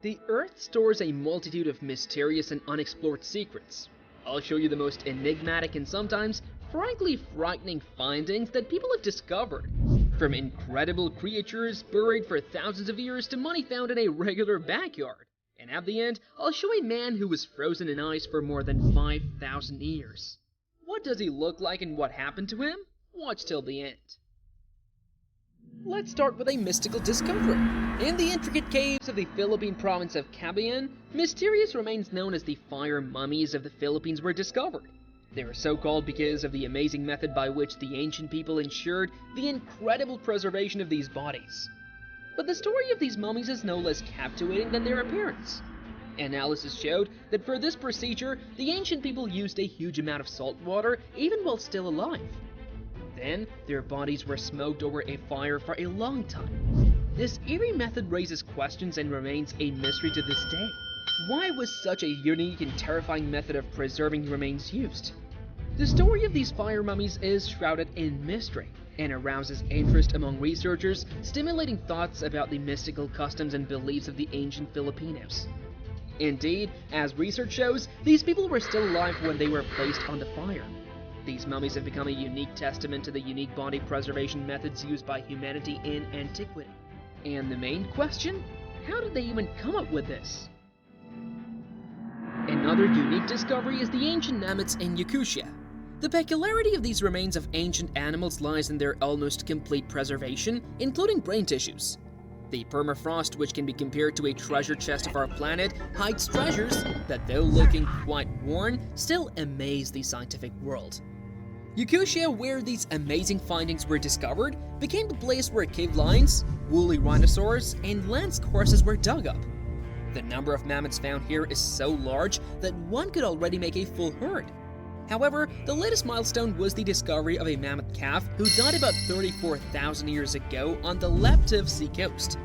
The Earth stores a multitude of mysterious and unexplored secrets. I'll show you the most enigmatic and sometimes, frankly, frightening findings that people have discovered. From incredible creatures buried for thousands of years to money found in a regular backyard. And at the end, I'll show a man who was frozen in ice for more than 5,000 years. What does he look like and what happened to him? Watch till the end. Let's start with a mystical discovery. In the intricate caves of the Philippine province of Kabayan, mysterious remains known as the fire mummies of the Philippines were discovered. They are so called because of the amazing method by which the ancient people ensured the incredible preservation of these bodies. But the story of these mummies is no less captivating than their appearance. Analysis showed that for this procedure, the ancient people used a huge amount of salt water even while still alive. Then, their bodies were smoked over a fire for a long time. This eerie method raises questions and remains a mystery to this day. Why was such a unique and terrifying method of preserving remains used? The story of these fire mummies is shrouded in mystery and arouses interest among researchers, stimulating thoughts about the mystical customs and beliefs of the ancient Filipinos. Indeed, as research shows, these people were still alive when they were placed on the fire. These mummies have become a unique testament to the unique body preservation methods used by humanity in antiquity. And the main question? How did they even come up with this? Another unique discovery is the ancient mammoths in Yakutia. The peculiarity of these remains of ancient animals lies in their almost complete preservation, including brain tissues. The permafrost, which can be compared to a treasure chest of our planet, hides treasures that, though looking quite worn, still amaze the scientific world. Yakutia, where these amazing findings were discovered, became the place where cave lions, woolly rhinoceros, and lance horses were dug up. The number of mammoths found here is so large that one could already make a full herd. However, the latest milestone was the discovery of a mammoth calf who died about 34,000 years ago on the Laptev Sea coast.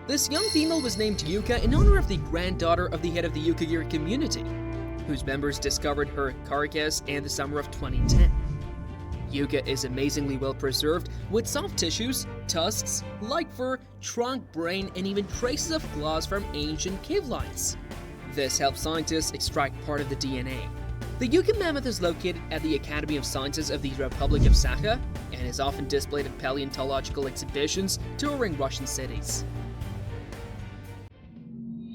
This young female was named Yuka in honor of the granddaughter of the head of the Ukok community, whose members discovered her carcass in the summer of 2010. Yuka is amazingly well preserved, with soft tissues, tusks, light fur, trunk, brain, and even traces of claws from ancient cave lions. This helps scientists extract part of the DNA. The Yuka mammoth is located at the Academy of Sciences of the Republic of Sakha and is often displayed at paleontological exhibitions touring Russian cities.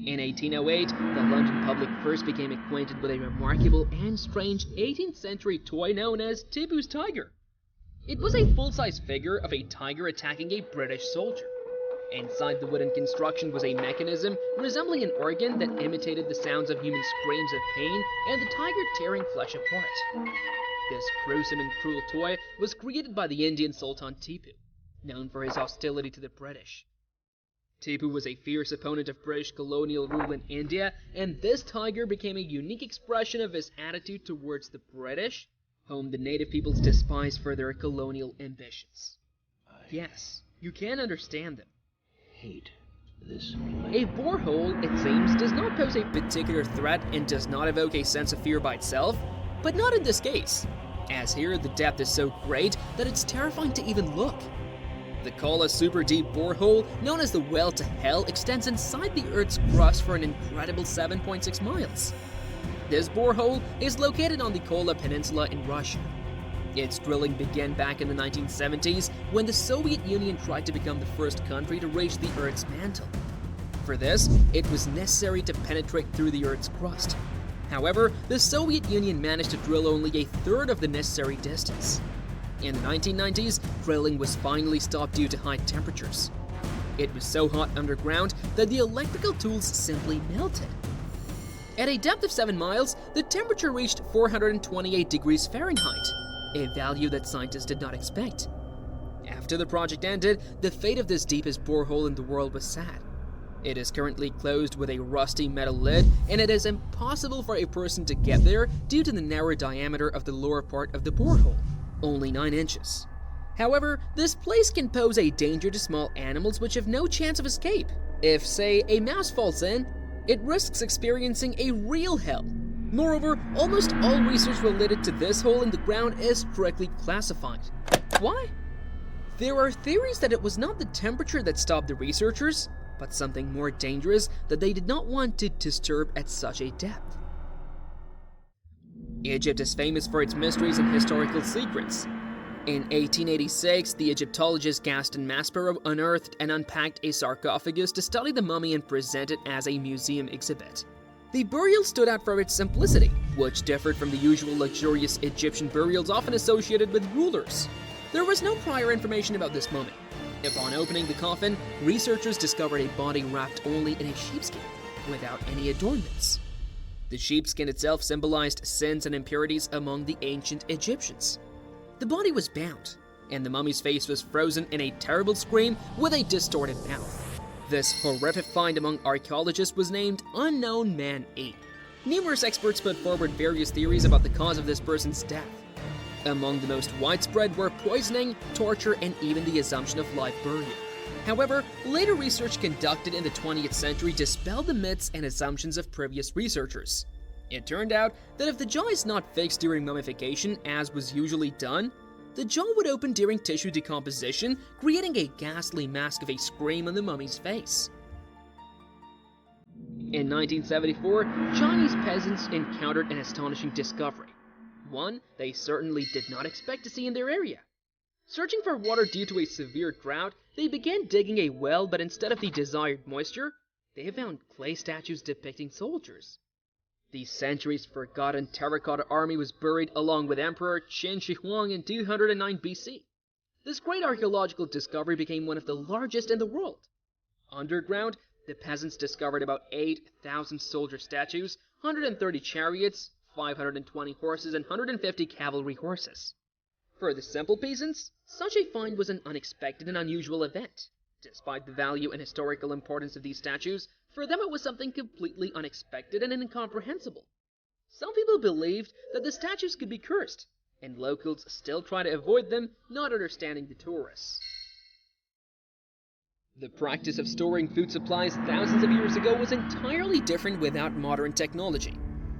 In 1808, the London public first became acquainted with a remarkable and strange 18th century toy known as Tipu's tiger. It was a full-size figure of a tiger attacking a British soldier. Inside the wooden construction was a mechanism resembling an organ that imitated the sounds of human screams of pain and the tiger tearing flesh apart. This gruesome and cruel toy was created by the Indian Sultan Tipu, known for his hostility to the British. Tipu was a fierce opponent of British colonial rule in India, and this tiger became a unique expression of his attitude towards the British, whom the native peoples despised for their colonial ambitions. Yes, you can understand them. Hate this place. A borehole, it seems, does not pose a particular threat and does not evoke a sense of fear by itself, but not in this case, as here the depth is so great that it's terrifying to even look. The Kola super deep borehole, known as the Well to Hell, extends inside the Earth's crust for an incredible 7.6 miles. This borehole is located on the Kola Peninsula in Russia. Its drilling began back in the 1970s when the Soviet Union tried to become the first country to reach the Earth's mantle. For this, it was necessary to penetrate through the Earth's crust. However, the Soviet Union managed to drill only a third of the necessary distance. In the 1990s, drilling was finally stopped due to high temperatures. It was so hot underground that the electrical tools simply melted. At a depth of 7 miles, the temperature reached 428 degrees Fahrenheit, a value that scientists did not expect. After the project ended, the fate of this deepest borehole in the world was sad. It is currently closed with a rusty metal lid, and it is impossible for a person to get there due to the narrow diameter of the lower part of the borehole, only 9 inches. However, this place can pose a danger to small animals which have no chance of escape. If, say, a mouse falls in, it risks experiencing a real hell. Moreover, almost all research related to this hole in the ground is strictly classified. Why? There are theories that it was not the temperature that stopped the researchers, but something more dangerous that they did not want to disturb at such a depth. Egypt is famous for its mysteries and historical secrets. In 1886, the Egyptologist Gaston Maspero unearthed and unpacked a sarcophagus to study the mummy and present it as a museum exhibit. The burial stood out for its simplicity, which differed from the usual luxurious Egyptian burials often associated with rulers. There was no prior information about this mummy. Upon opening the coffin, researchers discovered a body wrapped only in a sheepskin, without any adornments. The sheepskin itself symbolized sins and impurities among the ancient Egyptians. The body was bound, and the mummy's face was frozen in a terrible scream with a distorted mouth. This horrific find among archaeologists was named Unknown Man 8. Numerous experts put forward various theories about the cause of this person's death. Among the most widespread were poisoning, torture, and even the assumption of live burial. However, later research conducted in the 20th century dispelled the myths and assumptions of previous researchers. It turned out that if the jaw is not fixed during mummification, as was usually done, the jaw would open during tissue decomposition, creating a ghastly mask of a scream on the mummy's face. In 1974, Chinese peasants encountered an astonishing discovery, one they certainly did not expect to see in their area. Searching for water due to a severe drought, they began digging a well, but instead of the desired moisture, they found clay statues depicting soldiers. The centuries-forgotten Terracotta Army was buried along with Emperor Qin Shi Huang in 209 BC. This great archaeological discovery became one of the largest in the world. Underground, the peasants discovered about 8,000 soldier statues, 130 chariots, 520 horses, and 150 cavalry horses. For the simple peasants, such a find was an unexpected and unusual event. Despite the value and historical importance of these statues, for them it was something completely unexpected and incomprehensible. Some people believed that the statues could be cursed, and locals still try to avoid them, not understanding the tourists. The practice of storing food supplies thousands of years ago was entirely different without modern technology.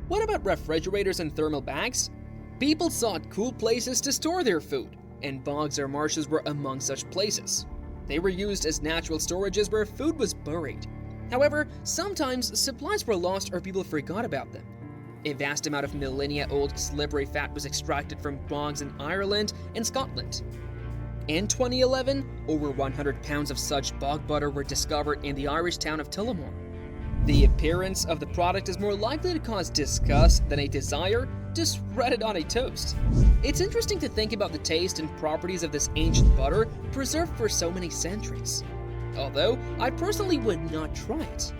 What about refrigerators and thermal bags? People sought cool places to store their food, and bogs or marshes were among such places. They were used as natural storages where food was buried. However, sometimes supplies were lost or people forgot about them. A vast amount of millennia-old slippery fat was extracted from bogs in Ireland and Scotland. In 2011, over 100 pounds of such bog butter were discovered in the Irish town of Tullamore. The appearance of the product is more likely to cause disgust than a desire to spread it on a toast. It's interesting to think about the taste and properties of this ancient butter preserved for so many centuries. Although, I personally would not try it.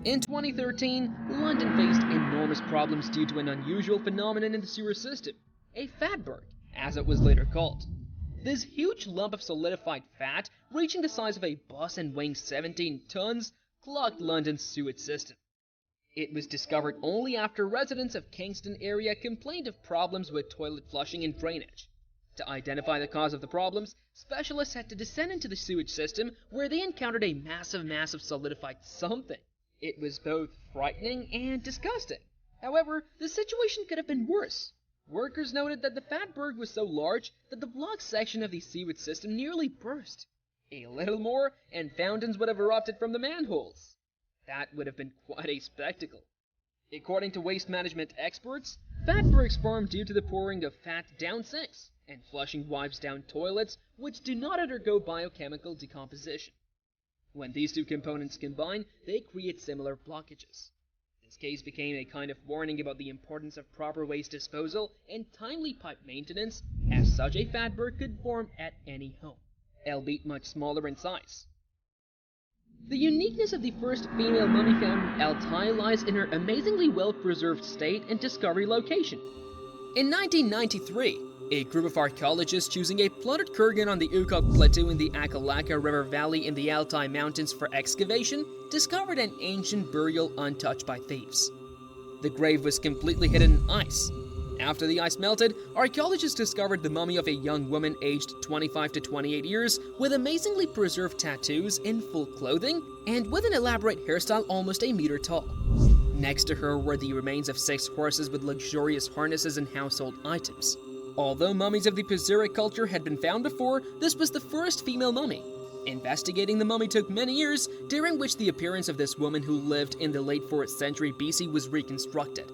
In 2013, London faced enormous problems due to an unusual phenomenon in the sewer system, a Fatberg, as it was later called. This huge lump of solidified fat, reaching the size of a bus and weighing 17 tons, clogged London's sewage system. It was discovered only after residents of Kingston area complained of problems with toilet flushing and drainage. To identify the cause of the problems, specialists had to descend into the sewage system where they encountered a massive solidified something. It was both frightening and disgusting. However, the situation could have been worse. Workers noted that the Fatberg was so large that the blocked section of the sewage system nearly burst. A little more, and fountains would have erupted from the manholes. That would have been quite a spectacle. According to waste management experts, Fatbergs form due to the pouring of fat down sinks and flushing wipes down toilets, which do not undergo biochemical decomposition. When these two components combine, they create similar blockages. This case became a kind of warning about the importance of proper waste disposal and timely pipe maintenance, as such a Fatberg could form at any home, albeit much smaller in size. The uniqueness of the first female mummy found in Altai lies in her amazingly well-preserved state and discovery location. In 1993, a group of archaeologists choosing a plundered kurgan on the Ukok plateau in the Akalaka River Valley in the Altai Mountains for excavation discovered an ancient burial untouched by thieves. The grave was completely hidden in ice. After the ice melted, archaeologists discovered the mummy of a young woman aged 25 to 28 years with amazingly preserved tattoos in full clothing and with an elaborate hairstyle almost a meter tall. Next to her were the remains of 6 horses with luxurious harnesses and household items. Although mummies of the Pizarric culture had been found before, this was the first female mummy. Investigating the mummy took many years, during which the appearance of this woman who lived in the late 4th century BC was reconstructed.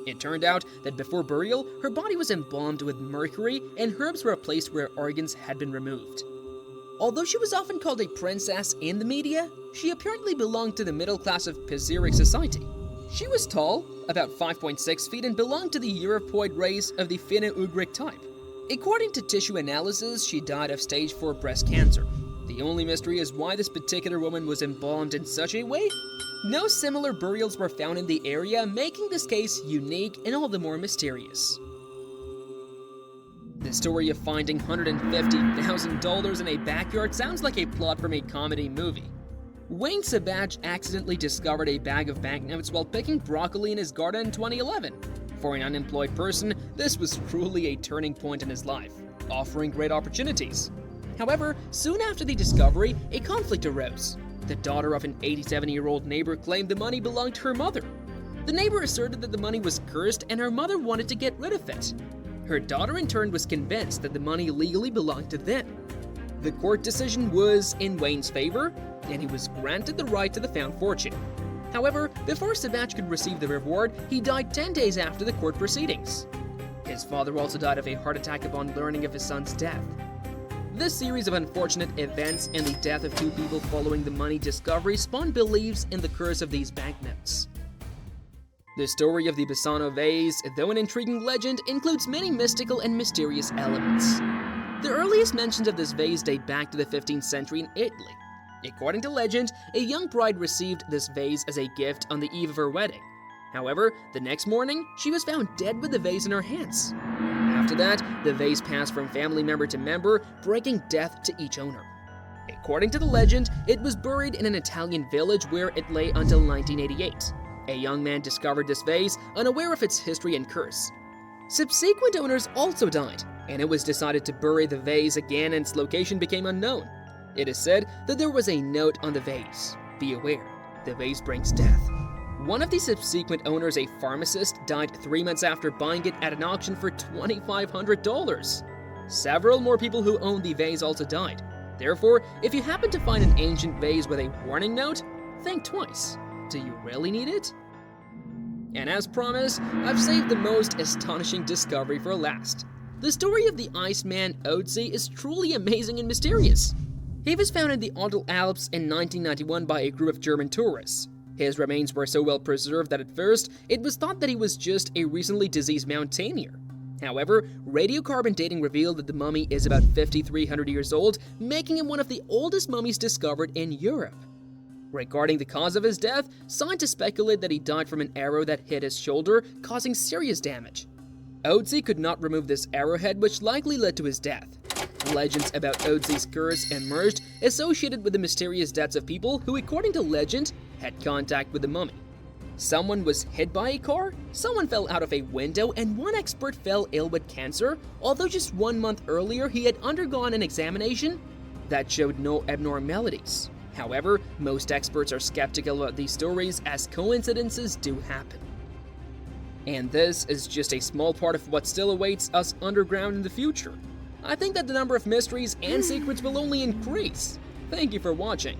It turned out that before burial, her body was embalmed with mercury and herbs were placed where organs had been removed. Although she was often called a princess in the media, she apparently belonged to the middle class of Pizarric society. She was tall, about 5.6 feet, and belonged to the Europoid race of the Finno-Ugric type. According to tissue analysis, she died of stage 4 breast cancer. The only mystery is why this particular woman was embalmed in such a way. No similar burials were found in the area, making this case unique and all the more mysterious. The story of finding $150,000 in a backyard sounds like a plot from a comedy movie. Wayne Sabach accidentally discovered a bag of banknotes while picking broccoli in his garden in 2011. For an unemployed person, this was truly a turning point in his life, offering great opportunities. However, soon after the discovery, a conflict arose. The daughter of an 87-year-old neighbor claimed the money belonged to her mother. The neighbor asserted that the money was cursed and her mother wanted to get rid of it. Her daughter in turn was convinced that the money legally belonged to them. The court decision was in Wayne's favor, and he was granted the right to the found fortune. However, before Sabach could receive the reward, he died 10 days after the court proceedings. His father also died of a heart attack upon learning of his son's death. This series of unfortunate events and the death of 2 people following the money discovery spawned beliefs in the curse of these banknotes. The story of the Bassano Vase, though an intriguing legend, includes many mystical and mysterious elements. The earliest mentions of this vase date back to the 15th century in Italy. According to legend, a young bride received this vase as a gift on the eve of her wedding. However, the next morning, she was found dead with the vase in her hands. After that, the vase passed from family member to member, breaking death to each owner. According to the legend, it was buried in an Italian village where it lay until 1988. A young man discovered this vase, unaware of its history and curse. Subsequent owners also died, and it was decided to bury the vase again and its location became unknown. It is said that there was a note on the vase: "Be aware, the vase brings death." One of the subsequent owners, a pharmacist, died 3 months after buying it at an auction for $2,500. Several more people who owned the vase also died. Therefore, if you happen to find an ancient vase with a warning note, think twice. Do you really need it? And as promised, I've saved the most astonishing discovery for last. The story of the Iceman Otzi is truly amazing and mysterious. He was found in the Odal Alps in 1991 by a group of German tourists. His remains were so well preserved that at first, it was thought that he was just a recently deceased mountaineer. However, radiocarbon dating revealed that the mummy is about 5,300 years old, making him one of the oldest mummies discovered in Europe. Regarding the cause of his death, scientists speculate that he died from an arrow that hit his shoulder, causing serious damage. Otzi could not remove this arrowhead, which likely led to his death. Legends about Otzi's curse emerged, associated with the mysterious deaths of people who, according to legend, had contact with the mummy. Someone was hit by a car, someone fell out of a window, and one expert fell ill with cancer, although just 1 month earlier he had undergone an examination that showed no abnormalities. However, most experts are skeptical about these stories as coincidences do happen. And this is just a small part of what still awaits us underground in the future. I think that the number of mysteries and secrets will only increase. Thank you for watching.